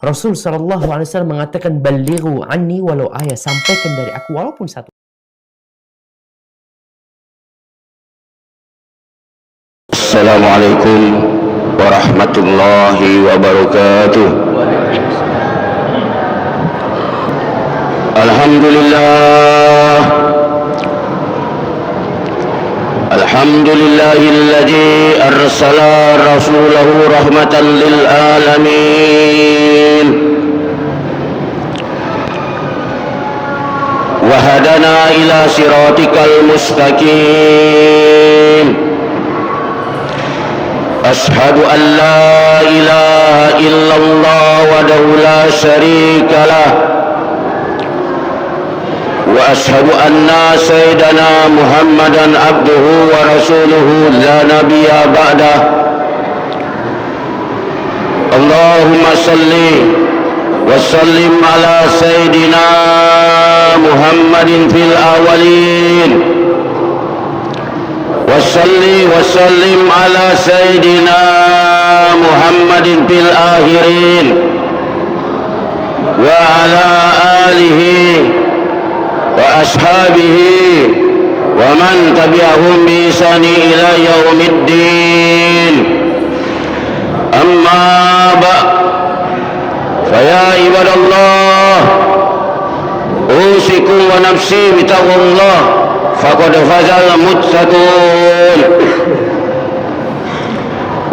Rasul SAW mengatakan, "Ballighu anni walau ayat." Sampaikan dari aku walaupun satu. Assalamualaikum warahmatullahi wabarakatuh. Alhamdulillah, alhamdulillahilladzi arsala rasulahu rahmatan lil alamin wa hadana ila siratikal mustaqim. Ashhadu an la ilaha illallah wahdahu la syarika lah wa ashhadu anna sayyidana Muhammadan abduhu wa rasuluhu la nabiyya ba'dah. Allahumma salli wa sallim ala sayyidina Muhammadin fil awwalin wasalli wasallim ala sayyidina Muhammadin fil akhirin wa ala alihi wa ashabihi wa man tabi'ahum bi ihsani ila yaumiddin. Amma ba'd, fa ya ibadallah, usikum wa nafsi bi taqwallah, faqad fazal muttaqun.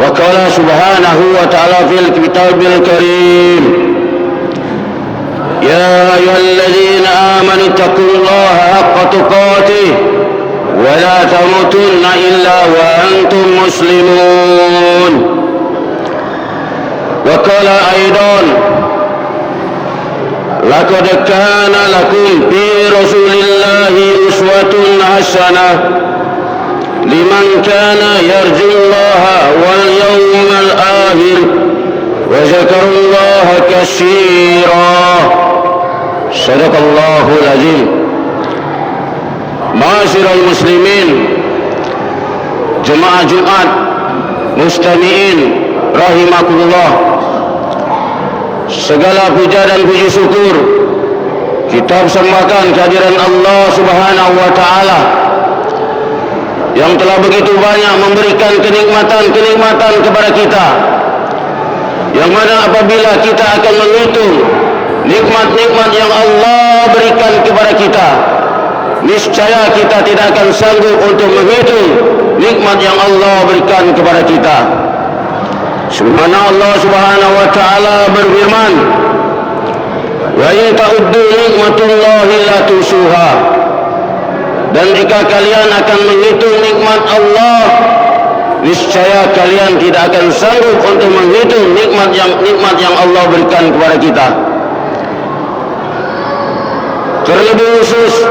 Wa qala subhanahu wa ta'ala fil kitabil karim, ya ayyuhalladzina amanu taqullaha haqqa tuqatih wa la tamutunna illa wa antum muslimun. Wa qala aidan, laqad kana lakum fi rasulillahi uswatun hasanah liman kana yarjullaha wal yawmal akhir wa zakarullaha katsira. Sadaqallahul azim. Ma'asyiral muslimin, jemaah Jumat mustami'in rahimakumullah, segala puja dan puji syukur kita persembahkan kehadiran Allah Subhanahu wa taala yang telah begitu banyak memberikan kenikmatan-kenikmatan kepada kita, yang mana apabila kita akan menghitung nikmat-nikmat yang Allah berikan kepada kita, niscaya kita tidak akan sanggup untuk menghitung nikmat yang Allah berikan kepada kita. Sebagaimana Allah Subhanahu wa taala berfirman, wa in ta'uddu nikmatullahi la tusuha. Dan jika kalian akan menghitung nikmat Allah, niscaya kalian tidak akan sanggup untuk menghitung nikmat yang Allah berikan kepada kita. Terlebih khusus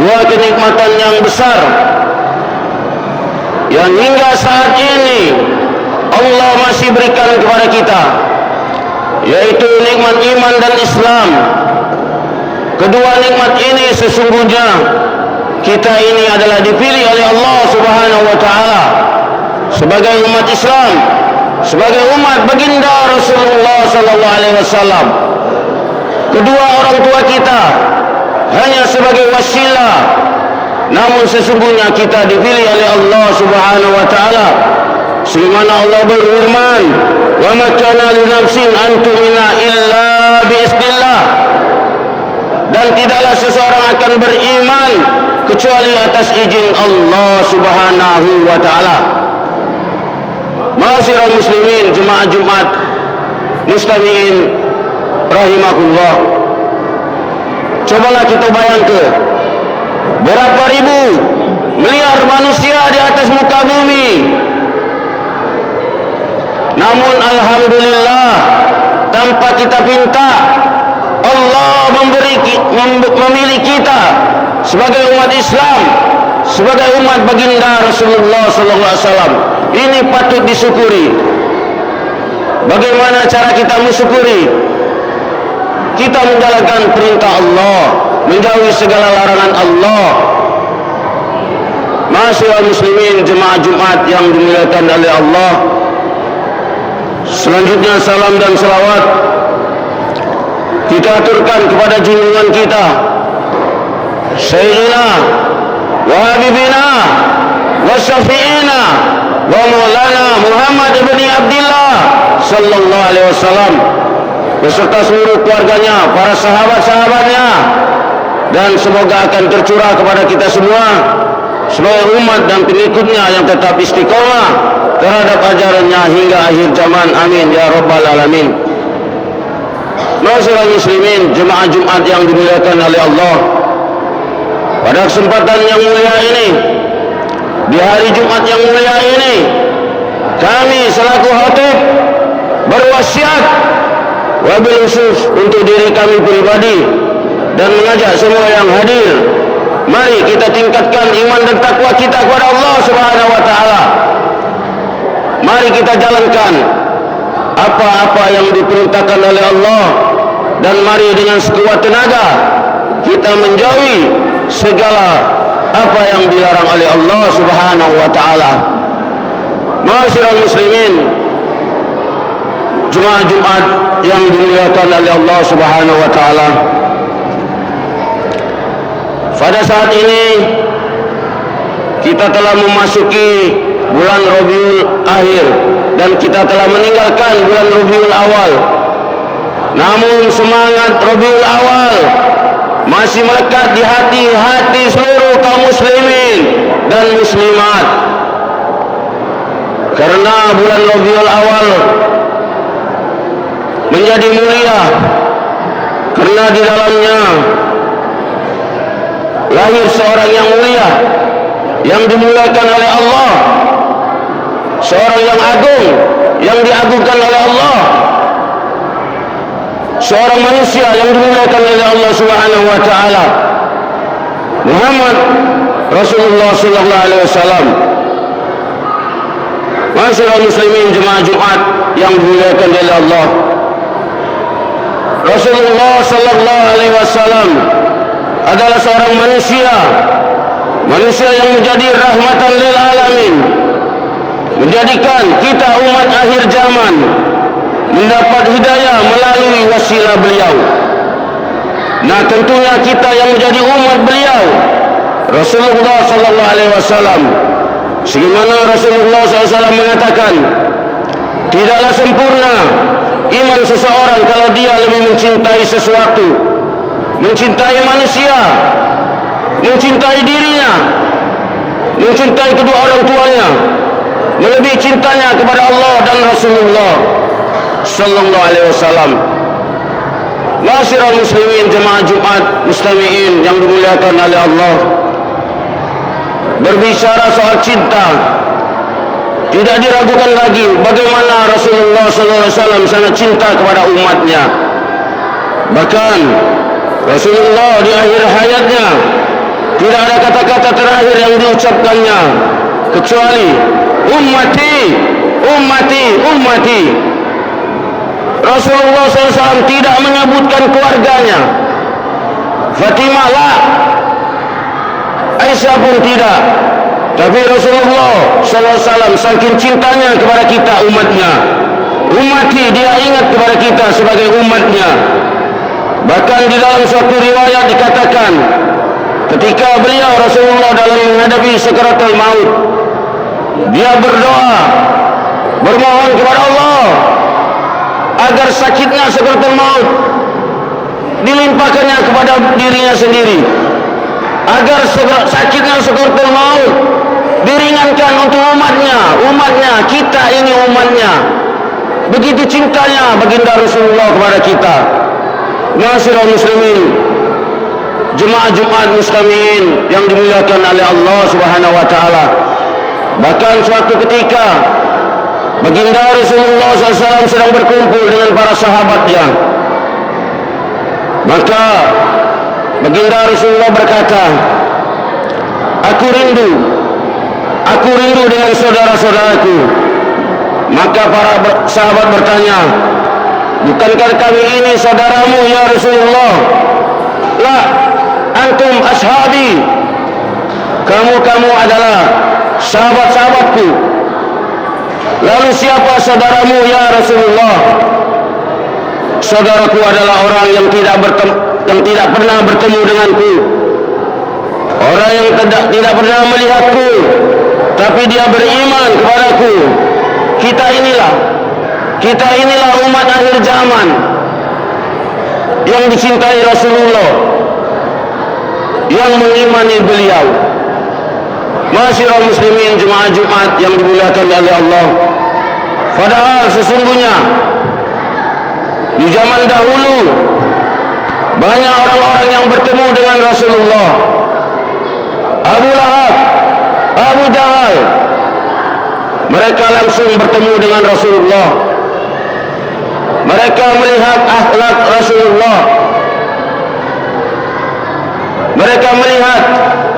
dua kenikmatan yang besar yang hingga saat ini Allah masih berikan kepada kita, yaitu nikmat iman dan Islam. Kedua nikmat ini sesungguhnya kita ini adalah dipilih oleh Allah Subhanahu wa taala sebagai umat Islam, sebagai umat baginda Rasulullah sallallahu alaihi wasallam. Kedua orang tua kita hanya sebagai wasilah, namun sesungguhnya kita dipilih oleh Allah Subhanahu wa taala. Sebagaimana Allah berfirman, wa ma kana li nafsin an tu'mina illa bi iznillah. Dan tidaklah seseorang akan beriman kecuali atas izin Allah Subhanahu wa taala. Ma'asyiral muslimin, jemaah Jumat mustami'in rahimakumullah, cobalah kita bayangkan berapa ribu miliar manusia di atas muka bumi, namun alhamdulillah tanpa kita pinta Allah memilih kita sebagai umat Islam, sebagai umat baginda Rasulullah sallallahu alaihi wasallam. Ini patut disyukuri. Bagaimana cara kita mensyukuri? Kita menjalankan perintah Allah, menjauhi segala larangan Allah. Ma'asyiral muslimin, jemaah Jumat yang dimuliakan oleh Allah, Selanjutnya salam dan salawat kita aturkan kepada junjungan kita Sayyidina wa Habibina wa Syafi'ina wa Maulana Muhammad ibn Abdullah sallallahu alaihi wasallam beserta seluruh keluarganya, para sahabat-sahabatnya, dan semoga akan tercurah kepada kita semua sebagai umat dan pengikutnya yang tetap istiqomah terhadap ajarannya hingga akhir zaman. Amin ya rabbal alamin. Ma'asyiral muslimin, jemaah Jumat yang dimuliakan oleh Allah, pada kesempatan yang mulia ini, di hari Jumat yang mulia ini, kami selaku khatib berwasiat wabil khusus untuk diri kami pribadi dan mengajak semua yang hadir, mari kita tingkatkan iman dan takwa kita kepada Allah Subhanahu wa taala. Mari kita jalankan apa-apa yang diperintahkan oleh Allah, dan mari dengan sekuat tenaga kita menjauhi segala apa yang dilarang oleh Allah Subhanahu wa taala. Ma'asyiral muslimin, jemaah Jumat yang dimuliakan oleh Allah Subhanahu wa taala, pada saat ini kita telah memasuki bulan Rabiul Akhir dan kita telah meninggalkan bulan Rabiul Awal. Namun semangat Rabiul Awal masih melekat di hati-hati seluruh kaum muslimin dan muslimat. Karena bulan Rabiul Awal menjadi mulia karena di dalamnya lahir seorang yang mulia, yang dimuliakan oleh Allah, seorang yang agung, yang diagungkan oleh Allah, seorang manusia yang dimuliakan oleh Allah Subhanahu wa taala, Muhammad Rasulullah sallallahu alaihi wasallam. Ma'asyiral muslimin, jemaah Jumat yang dimuliakan oleh Allah, Rasulullah sallallahu alaihi wasallam adalah seorang manusia yang menjadi rahmatan lil alamin, menjadikan kita umat akhir zaman mendapat hidayah melalui wasilah beliau. Nah, tentunya kita yang menjadi umat beliau, Rasulullah sallallahu alaihi wasallam, sebagaimana Rasulullah SAW mengatakan, tidaklah sempurna iman seseorang kalau dia lebih mencintai sesuatu, mencintai manusia, mencintai dirinya, mencintai kedua orang tuanya, melebihi cintanya kepada Allah dan Rasulullah sallallahu alaihi wasallam. Ma'asyiral muslimin, jemaah Jumat mustami'in yang dimuliakan oleh Allah, berbicara soal cinta, tidak diragukan lagi bagaimana Rasulullah sallallahu alaihi wasallam sangat cinta kepada umatnya. Bahkan Rasulullah di akhir hayatnya tidak ada kata-kata terakhir yang diucapkannya kecuali ummati, ummati, ummati. Rasulullah SAW tidak menyebutkan keluarganya, Fatimah lah, Aisyah pun tidak. Tapi Rasulullah SAW saking cintanya kepada kita umatnya, ummati, dia ingat kepada kita sebagai umatnya. Bahkan di dalam suatu riwayat dikatakan, ketika beliau Rasulullah dalam menghadapi sakaratul maut, dia berdoa, bermohon kepada Allah agar sakitnya sakaratul maut dilimpahkannya kepada dirinya sendiri, agar sakitnya sakaratul maut diringankan untuk umatnya, kita ini umatnya. Begitu cintanya baginda Rasulullah kepada kita. Ma'asyiral muslimin, jemaah Jumat mustami'in yang dimuliakan oleh Allah Subhanahu wa taala. Bahkan suatu ketika baginda Rasulullah SAW sedang berkumpul dengan para sahabatnya, maka baginda Rasulullah berkata, aku rindu dengan saudara-saudaraku. Maka para sahabat bertanya, bukankah kami ini saudaramu ya Rasulullah? La, antum ashabi, kamu adalah sahabat-sahabatku. Lalu siapa saudaramu ya Rasulullah? Saudaraku adalah orang yang tidak pernah bertemu denganku, orang yang tidak pernah melihatku, tapi dia beriman kepadaku. Kita inilah umat akhir zaman yang dicintai Rasulullah, yang mengimani beliau. Masyiral muslimin, jemaah Jumat yang dimuliakan oleh Allah. Padahal sesungguhnya di zaman dahulu banyak orang-orang yang bertemu dengan Rasulullah. Abu Lahab, Abu Jahal, mereka langsung bertemu dengan Rasulullah. Mereka melihat akhlak Rasulullah. Mereka melihat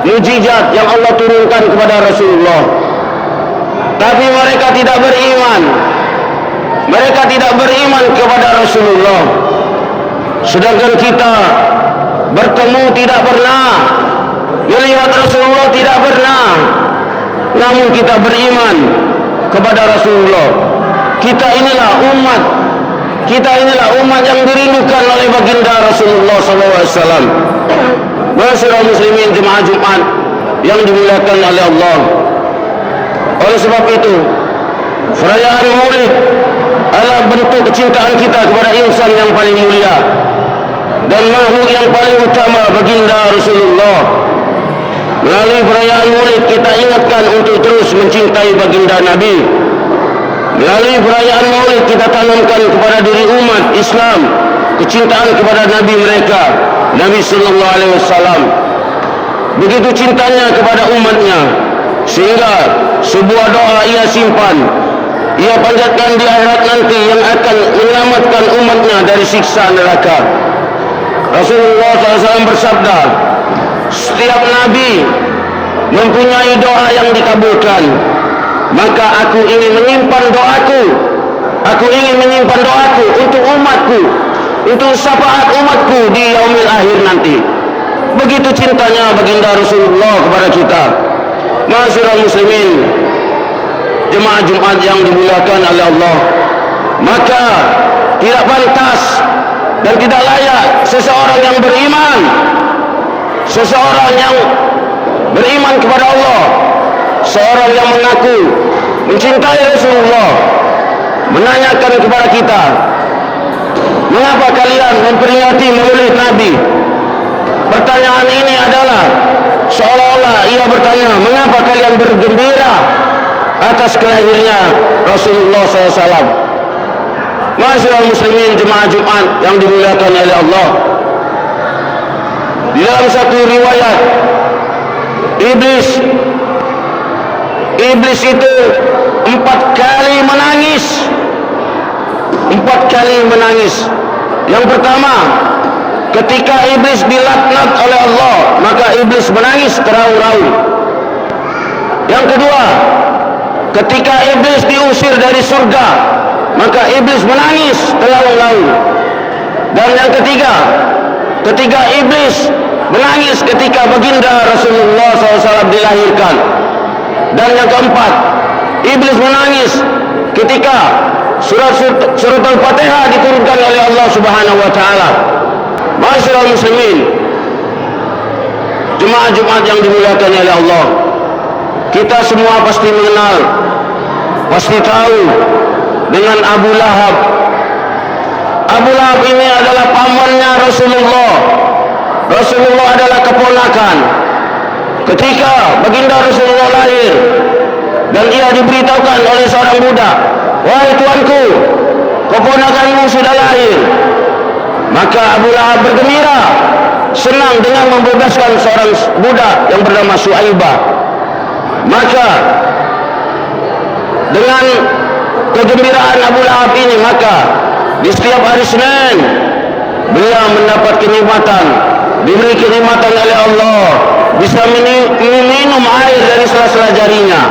mukjizat yang Allah turunkan kepada Rasulullah. Tapi mereka tidak beriman. Mereka tidak beriman kepada Rasulullah. Sedangkan kita bertemu tidak pernah, melihat Rasulullah tidak pernah, namun kita beriman kepada Rasulullah. Kita inilah umat yang dirindukan oleh baginda Rasulullah SAW. Masyarakat muslimin, jemaah Jumat yang dimuliakan oleh Allah. Oleh sebab itu, perayaan Maulid adalah bentuk kecintaan kita kepada insan yang paling mulia dan makhluk yang paling utama, baginda Rasulullah. Melalui perayaan Maulid kita ingatkan untuk terus mencintai baginda Nabi. Melalui perayaan Maulid kita tanamkan kepada diri umat Islam kecintaan kepada Nabi mereka, Nabi sallallahu alaihi wasallam. Begitu cintanya kepada umatnya sehingga sebuah doa ia simpan, ia panjatkan di akhirat nanti yang akan menyelamatkan umatnya dari siksa neraka. Rasulullah SAW bersabda, setiap Nabi mempunyai doa yang dikabulkan, maka aku ingin menyimpan doaku untuk umatku, untuk syafaat umatku di yaumil akhir nanti. Begitu cintanya baginda Rasulullah kepada kita. Masyarakat muslimin, jemaah Jumat yang dimuliakan oleh Allah, maka tidak pantas dan tidak layak seseorang yang beriman kepada Allah, seorang yang mengaku mencintai Rasulullah, menanyakan kepada kita, mengapa kalian memperingati Maulid Nabi? Pertanyaan ini adalah seolah-olah ia bertanya, mengapa kalian bergembira atas kelahirannya Rasulullah SAW? Masyarakat muslimin, jemaah Jumat yang dimuliakan oleh Allah, di dalam satu riwayat, Iblis itu 4 kali menangis. Yang pertama, ketika Iblis dilaknat oleh Allah, maka Iblis menangis teraung-raung. Yang kedua, ketika Iblis diusir dari surga, maka Iblis menangis teraung-raung. Dan yang ketiga, ketika Iblis menangis ketika baginda Rasulullah SAW dilahirkan. Dan yang keempat, Iblis menangis ketika surat Al-Fatihah diturunkan oleh Allah Subhanahu wa taala. Masyarakat muslimin, jemaah Jumat yang dimuliakan oleh Allah, kita semua pasti mengenal, pasti tahu dengan Abu Lahab. Abu Lahab ini adalah pamannya Rasulullah. Rasulullah adalah keponakan. Ketika baginda Rasulullah lahir dan ia diberitahukan oleh seorang budak, wahai tuanku, keponakanmu sudah lahir, maka Abu Lahab bergembira, senang dengan membebaskan seorang budak yang bernama Suaibah. Maka dengan kegembiraan Abu Lahab ini, maka di setiap hari Senin beliau mendapat kenikmatan, diberi kenikmatan oleh Allah, bisa minum air dari sela-sela jarinya.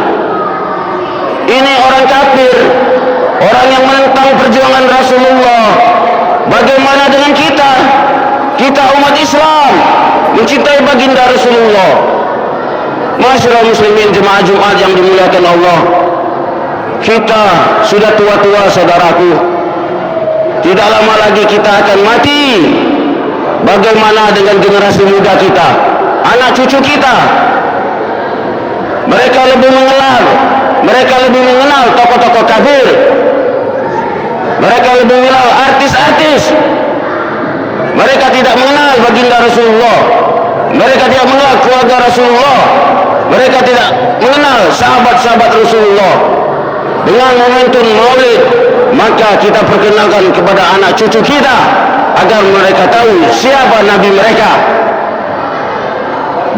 Ini orang kafir, orang yang menentang perjuangan Rasulullah. Bagaimana dengan kita? Kita umat Islam mencintai baginda Rasulullah. Masyarakat muslimin, jemaah Jumat yang dimuliakan Allah, kita sudah tua-tua saudaraku. Tidak lama lagi kita akan mati. Bagaimana dengan generasi muda kita, anak cucu kita? Mereka lebih mengenal tokoh-tokoh kafir. Mereka lebih mengenal artis-artis. Mereka tidak mengenal baginda Rasulullah. Mereka tidak mengenal keluarga Rasulullah. Mereka tidak mengenal sahabat-sahabat Rasulullah. Dengan momentum Maulid, maka kita perkenalkan kepada anak cucu kita agar mereka tahu siapa Nabi mereka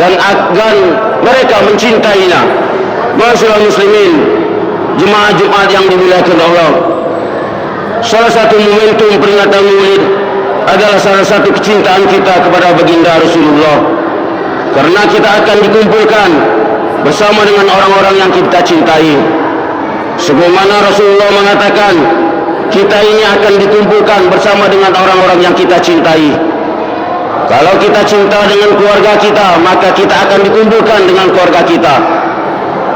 dan agar mereka mencintainya. Masyaallah muslimin, jemaah Jumat yang dimuliakan Allah, salah satu momentum peringatan Maulid adalah salah satu kecintaan kita kepada baginda Rasulullah, karena kita akan dikumpulkan bersama dengan orang-orang yang kita cintai. Sebagaimana Rasulullah mengatakan, kita ini akan dikumpulkan bersama dengan orang-orang yang kita cintai. Kalau kita cinta dengan keluarga kita, maka kita akan dikumpulkan dengan keluarga kita.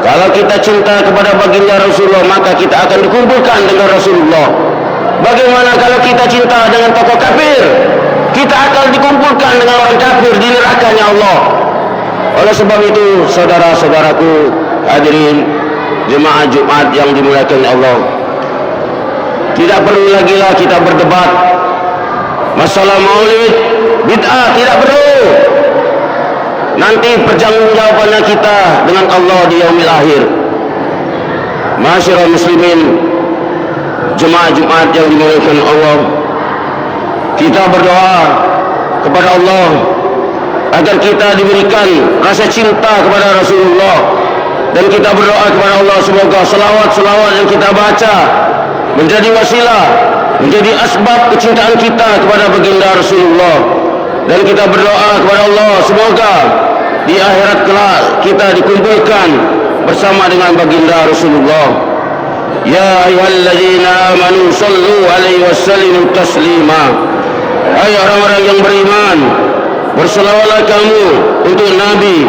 Kalau kita cinta kepada baginda Rasulullah, maka kita akan dikumpulkan dengan Rasulullah. Bagaimana kalau kita cinta dengan tokoh kafir? Kita akan dikumpulkan dengan orang kafir di nerakanya Allah. Oleh sebab itu, saudara-saudaraku hadirin jemaah Jumat yang dimuliakan Allah, tidak perlu lagi lah kita berdebat masalah Maulid bid'ah, tidak perlu. Nanti pertanggungjawabannya kita dengan Allah di yaumil akhir. Masyaallah muslimin, jemaah Jumat yang dimuliakan Allah, kita berdoa kepada Allah agar kita diberikan rasa cinta kepada Rasulullah, dan kita berdoa kepada Allah semoga selawat-selawat yang kita baca menjadi wasilah, menjadi asbab kecintaan kita kepada baginda Rasulullah. Dan kita berdoa kepada Allah semoga di akhirat kelak kita dikumpulkan bersama dengan baginda Rasulullah. Ya ayyuhalladzina amanu sallu alaihi wasallimu taslima. Hai orang-orang yang beriman, berselawatlah kamu untuk Nabi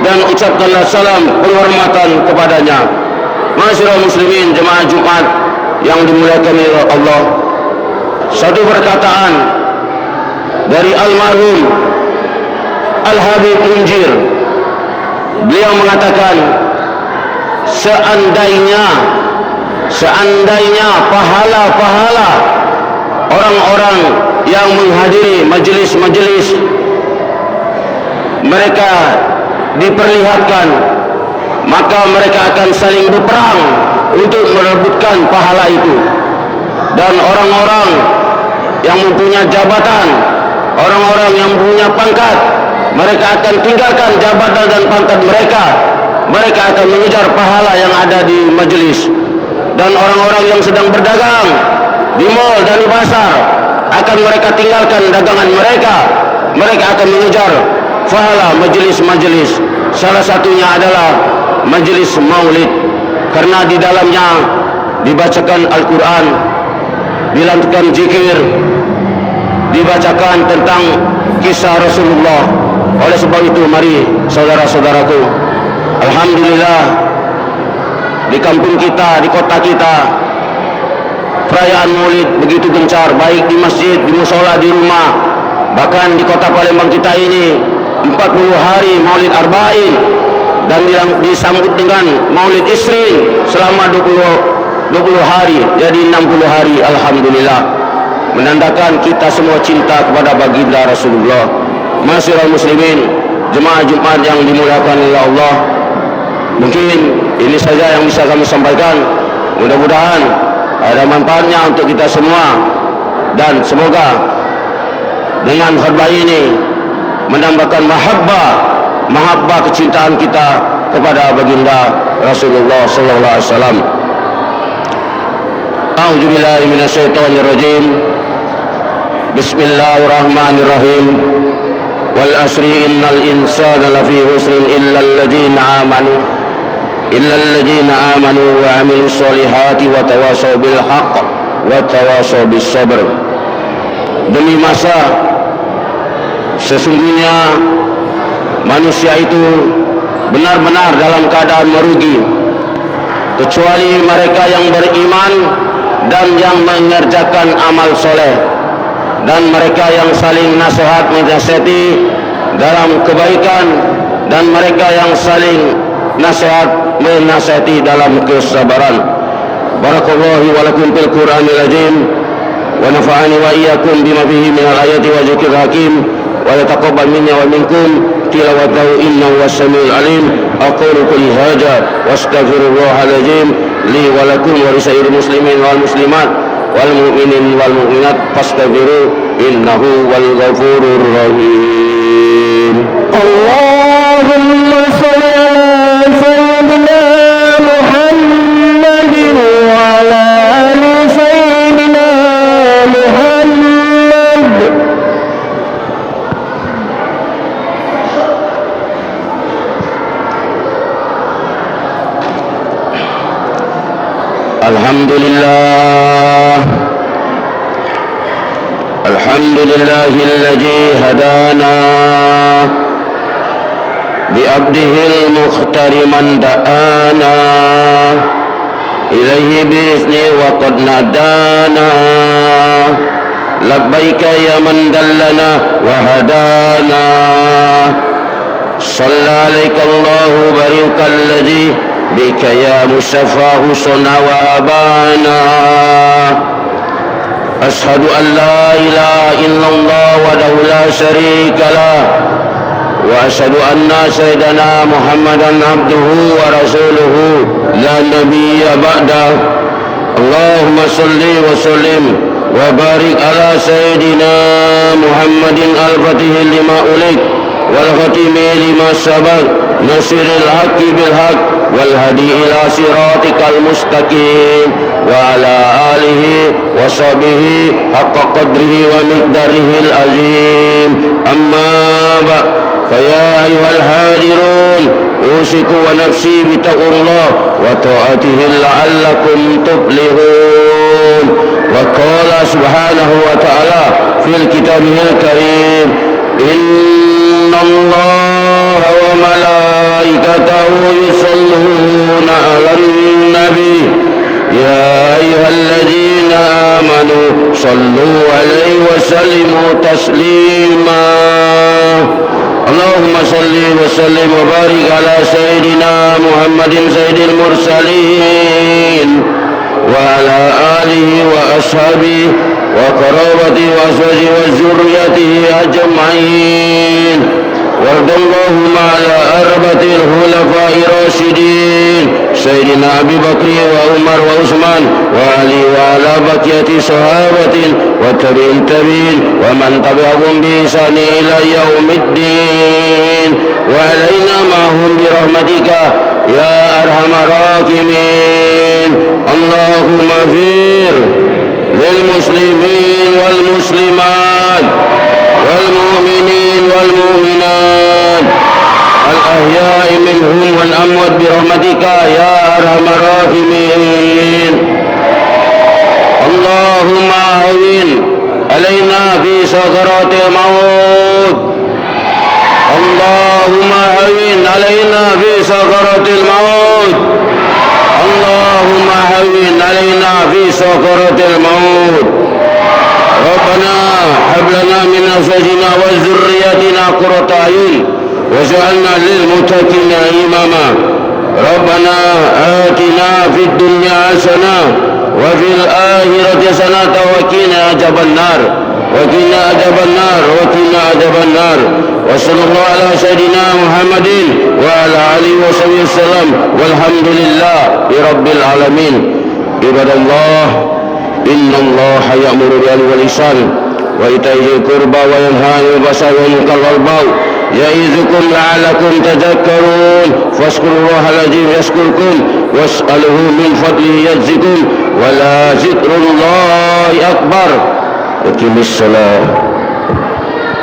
dan ucapkanlah salam penghormatan kepadanya. Masyaallah muslimin, jemaah Jumat yang dimuliakan oleh Allah, satu perkataan dari almarhum Al-Habib Munjir, beliau mengatakan, seandainya pahala-pahala orang-orang yang menghadiri majelis-majelis mereka diperlihatkan, maka mereka akan saling berperang untuk merebutkan pahala itu. Dan orang-orang yang mempunyai jabatan, orang-orang yang punya pangkat, mereka akan tinggalkan jabatan dan pangkat mereka. Mereka akan mengejar pahala yang ada di majelis. Dan orang-orang yang sedang berdagang di mal dan di pasar, akan mereka tinggalkan dagangan mereka. Mereka akan mengejar pahala majelis-majelis. Salah satunya adalah majelis Maulid, karena di dalamnya dibacakan Al-Quran, dilantunkan zikir, dibacakan tentang kisah Rasulullah. Oleh sebab itu, mari saudara-saudaraku, alhamdulillah di kampung kita, di kota kita, perayaan Maulid begitu gencar, baik di masjid, di mushola, di rumah. Bahkan di kota Palembang kita ini 40 hari Maulid Arba'in, dan disambut dengan Maulid Isrin selama 20 hari, jadi 60 hari. Alhamdulillah, menandakan kita semua cinta kepada baginda Rasulullah. Masyaallah muslimin, jemaah Jumat yang dimuliakan oleh Allah, mungkin ini saja yang bisa kami sampaikan. Mudah-mudahan ada manfaatnya untuk kita semua, dan semoga dengan khutbah ini menambahkan mahabbah kecintaan kita kepada baginda Rasulullah sallallahu alaihi wasallam. A'udzu billahi minasyaitonir rajim. Bismillahirrahmanirrahim. Wal asri innal insana lafi khusrin illa alladziina amanu wa 'amilus solihati wa tawasaw bil haqq wa tawasaw bis sabr. Demi masa, sesungguhnya manusia itu benar-benar dalam keadaan merugi, kecuali mereka yang beriman dan yang mengerjakan amal soleh, dan mereka yang saling nasihat menasihati dalam kebaikan, dan mereka yang saling nasihat menasihati dalam kesabaran. Barakallahu wa lakum fil Qur'anil azim wa nafa'ani wa iyyakum bima fihi minal ayati wa dzikril hakim wa yataqabbal minna wa minkum tilawatahu innahu was-sami'ul alim. Aqulu qul hadza wa astaghfirullahal azim li wa lakum wa lisairil muslimin wal muslimat wal mu'minin wal mu'minat fastaghfiru innahu wal ghafurur rahim. Allahumma shalli ala sayyidina Muhammadin wa ala ali sayyidina Muhammad. Alhamdulillah, alhamdulillahilladzi hadana bi'abdihil mukhtari man da'ana ilaihi bi'izni wa qad nadana labbaika ya man dallana wa hadana salla alaika Allahu barikal ladzi bika ya musaffahu sunna wa abana. Ashhadu an la ilaha illallah wahdahu la syarika lah wa ashhadu anna sayyidana Muhammadan abduhu wa rasuluhu la nabiyya ba'da. Allahumma salli wa sallim wa barik ala sayyidina Muhammadin al-fatihil lima ulik wal khatimi lima sabaq nasiril haqqi bil haqq wal hadi ila siratikal mustaqim wa ala alihi wa sahbihi haqqa qadrihi wa miqdarihil azim. Amma ba'd, fa ya ayyuhal hadirun usiku wa nafsi bi taqwallah wa ta'atihi la'allakum tuflihun. Wa qala subhanahu wa ta'ala fil kitabihil karim, innallaha wa malaikatahu yusalluna 'alan nabi ya ayyuhalladzina amanu sallu 'alaihi wa sallimu taslima. Allahumma salli wa sallim wa barik ala sayyidina Muhammadin sayyidil mursalin wa ala alihi wa ashabihi wa qarabati wa azwaji wa zurriyatihi ajma'in. Wardallahumma ala arbatil khulafai rasyidin Sayyidina Abi Bakri wa Umar wa Utsman wa Ali wa ala baqiyati sahabatin wa tabi'in tabi'in wa man tabi'ahum bi ihsan ila yaumiddin wa alaina ma'hum bi rahmatika ya arhamar rahimin. Allahumma fir lil muslimin wal muslimat wal mu'minin wal mu'minat al ahya'i minhum wal amwat bi rahmatika ya arhamar rahimin. Allahumma hawwin alaina fi sakaratil maut. Allahumma hawwin alaina fi sakaratil maut. Allahumma hawwin alaina fi sakaratil maut. Rabbana hab lana min azwajina wa dhurriyyatina qurrata a'yun waj'alna lil muttaqina imama. Rabbana atina fid dunya hasanah wa fil akhirati hasanah wa qina adzaban nar wa qina adzaban nar wa qina adzaban nar. Wa sallallahu ala sayyidina Muhammadin wa ala alihi wa sahbihi wasallam walhamdulillahi rabbil alamin. Ibadallah, innallaha ya'muru bil 'adli wal ihsan wa ita'i dzil qurba wa yanha 'anil fahsya'i wal munkari wal baghi ya'izukum la'allakum tadhakkarun. Fazkurullaha al-'azim yazkurkum was'aluhu min fadlihi yazidkum wa la zikrullahi akbar. Aqimis shalah.